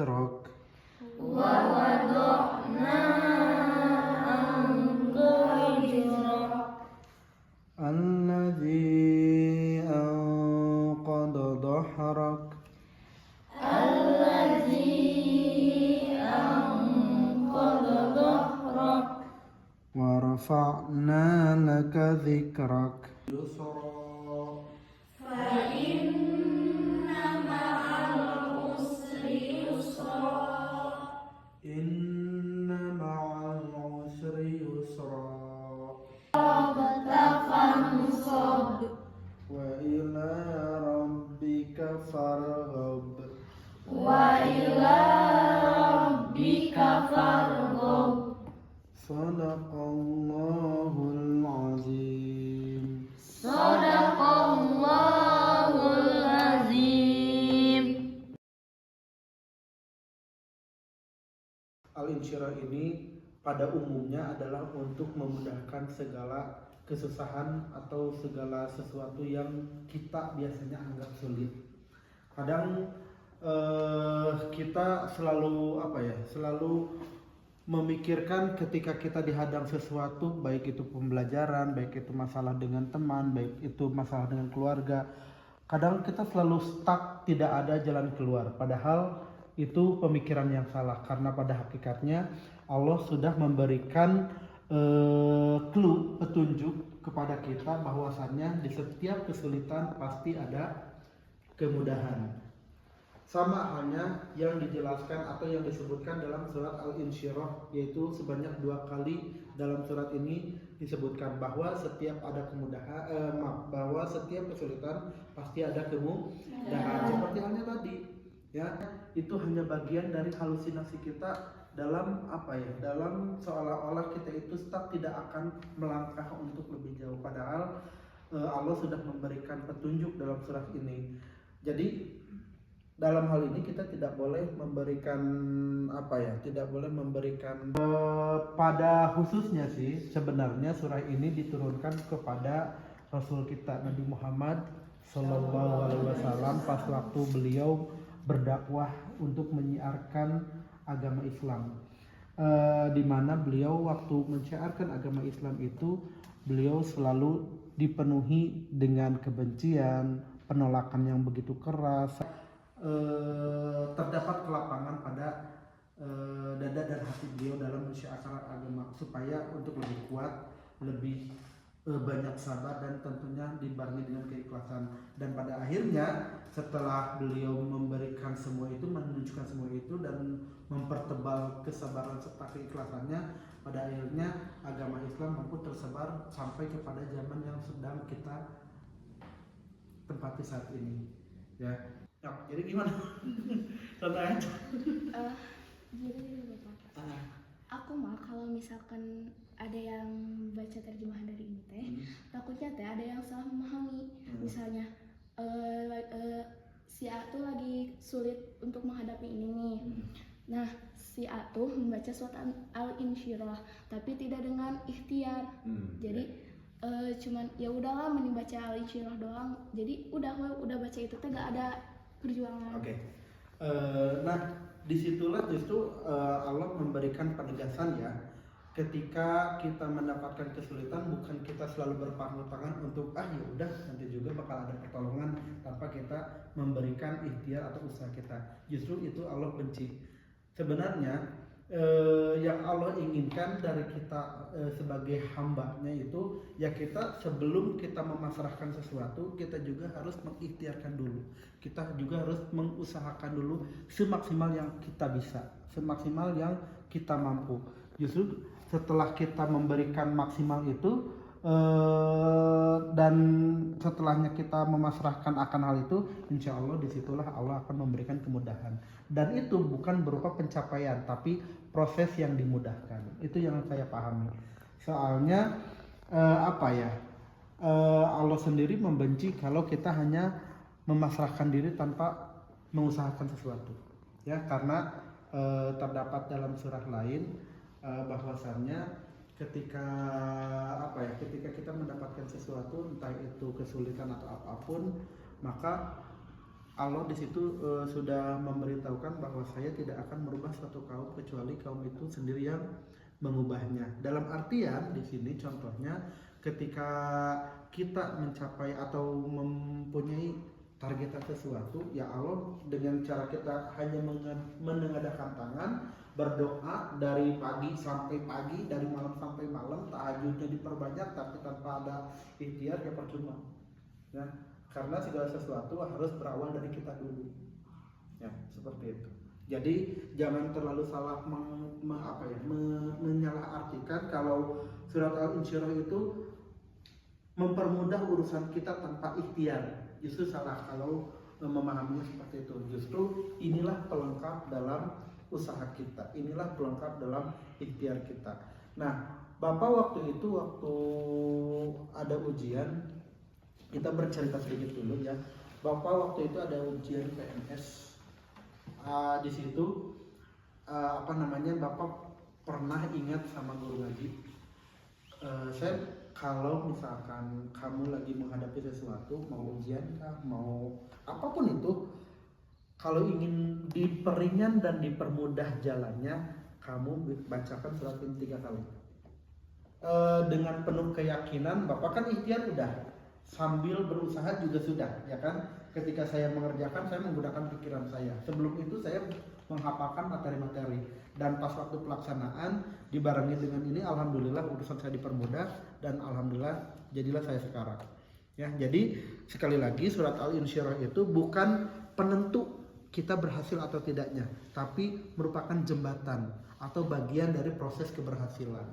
wizrak ووضعنا عنك وزرك alladzi anqadha dhahrak الذي أنقض ظهرك wa rafa'na laka dzikrak فإن مع العسر يسرا inna ma'al usri yusra فانصب wa ila rabbika farghab وإلى ربك فارغب Sadaqallahul azim. صدق الله العظيم. Al-insyirah ini pada umumnya adalah untuk memudahkan segala kesusahan atau segala sesuatu yang kita biasanya anggap sulit. Kadang kita selalu selalu memikirkan ketika kita dihadang sesuatu, baik itu pembelajaran, baik itu masalah dengan teman, baik itu masalah dengan keluarga. Kadang kita selalu stuck, tidak ada jalan keluar. Padahal itu pemikiran yang salah, karena pada hakikatnya Allah sudah memberikan clue, petunjuk kepada kita bahwasannya di setiap kesulitan pasti ada kemudahan. Sama halnya yang dijelaskan atau yang disebutkan dalam surat Al-Insyirah, yaitu sebanyak 2 kali dalam surat ini disebutkan bahwa setiap ada kemudahan, bahwa setiap kesulitan pasti ada kemudahan. Seperti halnya tadi, ya, itu hanya bagian dari halusinasi kita dalam dalam seolah-olah kita itu stuck, tidak akan melangkah untuk lebih jauh. Padahal Allah sudah memberikan petunjuk dalam surat ini. Jadi dalam hal ini kita tidak boleh memberikan pada khususnya sih sebenarnya surah ini diturunkan kepada Rasul kita Nabi Muhammad Sallallahu Alaihi Wasallam pas waktu beliau berdakwah untuk menyiarkan agama Islam, di mana beliau waktu menyiarkan agama Islam itu beliau selalu dipenuhi dengan kebencian, penolakan yang begitu keras. Terdapat kelapangan pada dada dan hati beliau dalam mensyiarkan agama supaya untuk lebih kuat, lebih banyak sabar, dan tentunya dibarengi dengan keikhlasan. Dan pada akhirnya setelah beliau memberikan semua itu, menunjukkan semua itu dan mempertebal kesabaran serta keikhlasannya, pada akhirnya agama Islam mampu tersebar sampai kepada zaman yang sedang kita tempati saat ini, ya. Ya, jadi gimana? Contoh aja. Jadi Bapak, aku mah kalau misalkan ada yang baca terjemahan dari ini teh, takutnya teh ada yang salah memahami. Misalnya si A tuh lagi sulit untuk menghadapi ini nih. Nah, si A tuh membaca surat Al-Insyirah tapi tidak dengan ikhtiar. Jadi cuman ya udahlah mending baca Al-Insyirah doang. Jadi udah baca itu teh gak ada perjuangan. Oke. Nah, disitulah justru Allah memberikan penegasan, ya. Ketika kita mendapatkan kesulitan, bukan kita selalu berpangku tangan untuk ya udah nanti juga bakal ada pertolongan tanpa kita memberikan ikhtiar atau usaha kita. Justru itu Allah benci. Sebenarnya yang Allah inginkan dari kita sebagai hambanya itu, ya kita sebelum kita memasrahkan sesuatu, kita juga harus mengikhtiarkan dulu. Kita juga harus mengusahakan dulu semaksimal yang kita bisa, semaksimal yang kita mampu. Justru setelah kita memberikan maksimal itu dan setelahnya kita memasrahkan akan hal itu, insya Allah disitulah Allah akan memberikan kemudahan. Dan itu bukan berupa pencapaian, tapi proses yang dimudahkan. Itu yang saya pahami. Soalnya Allah sendiri membenci kalau kita hanya memasrahkan diri tanpa mengusahakan sesuatu, ya, karena terdapat dalam surah lain bahwasannya ketika kita mendapatkan sesuatu, entah itu kesulitan atau apapun, maka Allah di situ sudah memberitahukan bahwa saya tidak akan merubah suatu kaum kecuali kaum itu sendiri yang mengubahnya. Dalam artian di sini contohnya ketika kita mencapai atau mempunyai targetan sesuatu, ya Allah dengan cara kita hanya menengadahkan tangan, berdoa dari pagi sampai pagi, dari malam sampai malam, tahajudnya diperbanyak tapi tanpa ada ikhtiar, ya percuma. Ya, karena segala sesuatu harus berawal dari kita dulu. Ya, seperti itu. Jadi jangan terlalu salah menyalahartikan kalau surat Al-Insyirah itu mempermudah urusan kita tanpa ikhtiar. Justru salah kalau memahaminya seperti itu. Justru inilah pelengkap dalam usaha kita, inilah pelengkap dalam ikhtiar kita. Nah, Bapak waktu itu waktu ada ujian, kita bercerita sedikit dulu ya. Bapak waktu itu ada ujian PNS. Di situ Bapak pernah ingat sama guru ngaji. Saya kalau misalkan kamu lagi menghadapi sesuatu, mau ujian kah, mau apapun itu, kalau ingin diperingan dan dipermudah jalannya, kamu bacakan surat ini 3 kali. Dengan penuh keyakinan, Bapak kan ikhtiar udah, sambil berusaha juga sudah, ya kan? Ketika saya mengerjakan, saya menggunakan pikiran saya. Sebelum itu saya menghafalkan materi-materi, dan pas waktu pelaksanaan dibarengi dengan ini, alhamdulillah urusan saya dipermudah dan alhamdulillah jadilah saya sekarang. Ya, jadi sekali lagi surat Al-Insyirah itu bukan penentu kita berhasil atau tidaknya, tapi merupakan jembatan atau bagian dari proses keberhasilan.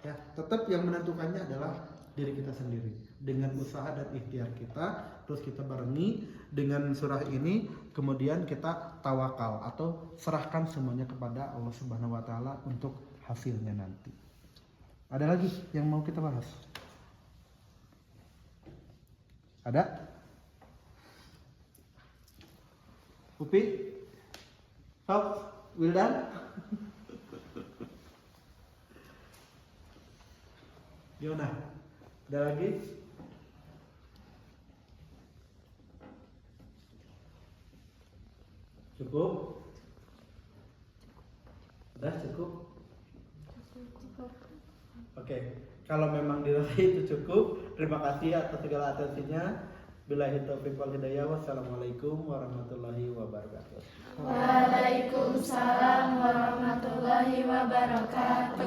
Ya, tetap yang menentukannya adalah diri kita sendiri dengan usaha dan ikhtiar kita, terus kita barengi dengan surah ini, kemudian kita tawakal atau serahkan semuanya kepada Allah Subhanahu wa taala untuk hasilnya nanti. Ada lagi yang mau kita bahas? Ada? Upi? Sok? Wildan? Gimana? Ada lagi? Cukup? Udah cukup? Oke, kalau memang dirasa itu cukup, terima kasih atas segala atensinya. Billahi taufiq wal hidayah. Wassalamualaikum warahmatullahi wabarakatuh. Waalaikumsalam warahmatullahi wabarakatuh.